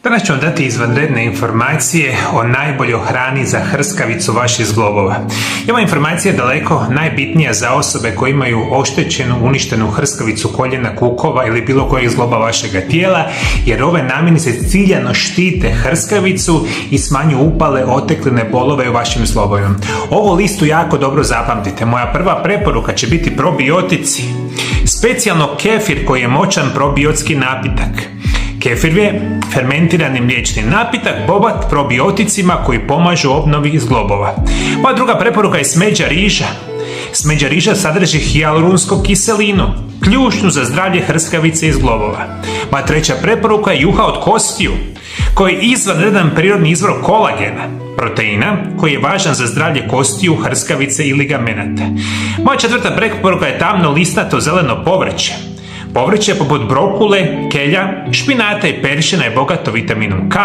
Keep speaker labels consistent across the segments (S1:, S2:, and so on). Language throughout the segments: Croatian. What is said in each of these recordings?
S1: Danas ću vam dati izvanredne informacije o najboljoj hrani za hrskavicu vaših zglobova. I ova informacija je daleko najbitnija za osobe koje imaju oštećenu, uništenu hrskavicu koljena, kukova ili bilo kojeg zgloba vašega tijela, jer ove namirnice ciljano štite hrskavicu i smanjuju upale, otekline, bolove u vašim zglobovima. Ovu listu jako dobro zapamtite. Moja prva preporuka će biti probiotici. Specijalno kefir koji je moćan probiotski napitak. Kefir je fermentirani mliječni napitak bogat probioticima koji pomažu obnovi zglobova. Moja druga preporuka je smeđa riža. Smeđa riža sadrži hijalurunsku kiselinu, ključnu za zdravlje hrskavice i zglobova. Moja treća preporuka je juha od kostiju, koji je izvanredan prirodni izvor kolagena, proteina, koji je važan za zdravlje kostiju, hrskavice i ligamenata. Moja četvrta preporuka je tamno listnato zeleno povrće. Povrće poput brokule, kelja, špinata i peršina je bogato vitaminom K,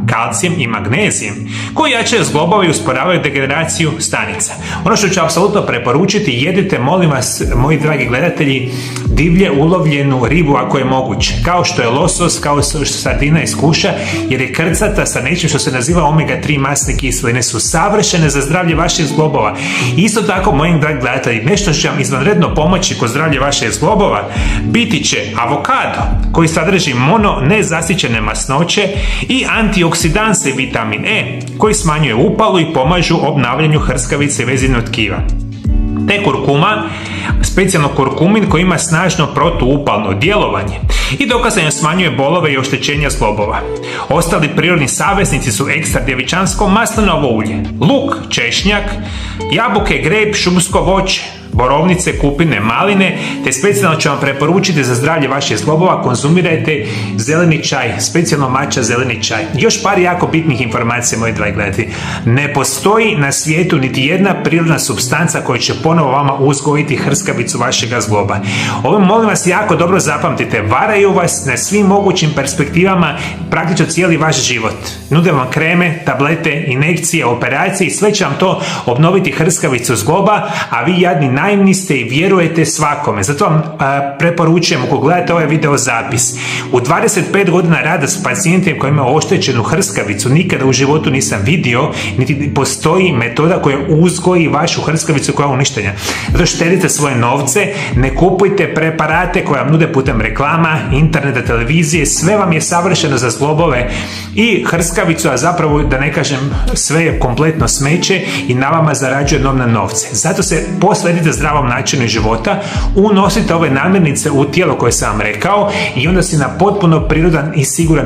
S1: kalcijem i magnezijem, koji jačaju zglobove i usporavaju degeneraciju stanica. Ono što ću apsolutno preporučiti, jedite, molim vas, moji dragi gledatelji, divlje ulovljenu ribu ako je moguće, kao što je losos, kao što je sardina iz kuša, jer je krcata sa nečim što se naziva omega-3 masne kiseline, su savršene za zdravlje vaših zglobova. Isto tako, moji dragi gledatelji, nešto će vam izvanredno pomoći kod zdravlja vaših zglobova biti će avokado, koji sadrži nezasićene masnoće i antioksidanse vitamin E, koji smanjuje upalu i pomažu obnavljanju hrskavice i vezivnog tkiva. Te kurkuma, specijalno kurkumin koji ima snažno protuupalno djelovanje i dokazano smanjuje bolove i oštećenja zglobova. Ostali prirodni saveznici su ekstra djevičansko maslinovo ulje, luk, češnjak, jabuke, grejp, šumsko voće, borovnice, kupine, maline, te specijalno ću vam preporučiti za zdravlje vaših zglobova, konzumirajte zeleni čaj, specijalno matcha zeleni čaj. Još par jako bitnih informacija, moji dragi gledatelji. Ne postoji na svijetu niti jedna prirodna supstanca koja će ponovo vama uzgojiti hrskavicu vašega zgloba. Ovo molim vas jako dobro zapamtite, varaju vas na svim mogućim perspektivama praktično cijeli vaš život. Nude vam kreme, tablete, injekcije, operacije i sve će vam to obnoviti hrskavicu zgloba, a vi jadni naivni ste i vjerujete svakome. Zato vam preporučujem, ako gledate ovaj video zapis, u 25 godina rada s pacijentima koji imaju oštećenu hrskavicu nikada u životu nisam vidio, niti postoji metoda koja uzgoji vašu hrskavicu koja je uništenja. Zato štedite svoje novce, ne kupujte preparate koje vam nude putem reklama, interneta, televizije, sve vam je savršeno za zglobove i hrskavicu, a zapravo, da ne kažem, sve je kompletno smeće i na vama zarađuje enormne novce. Zato se posvetite zdravom načinu života, unosite ove namirnice u tijelo koje sam vam rekao i onda si na potpuno prirodan i siguran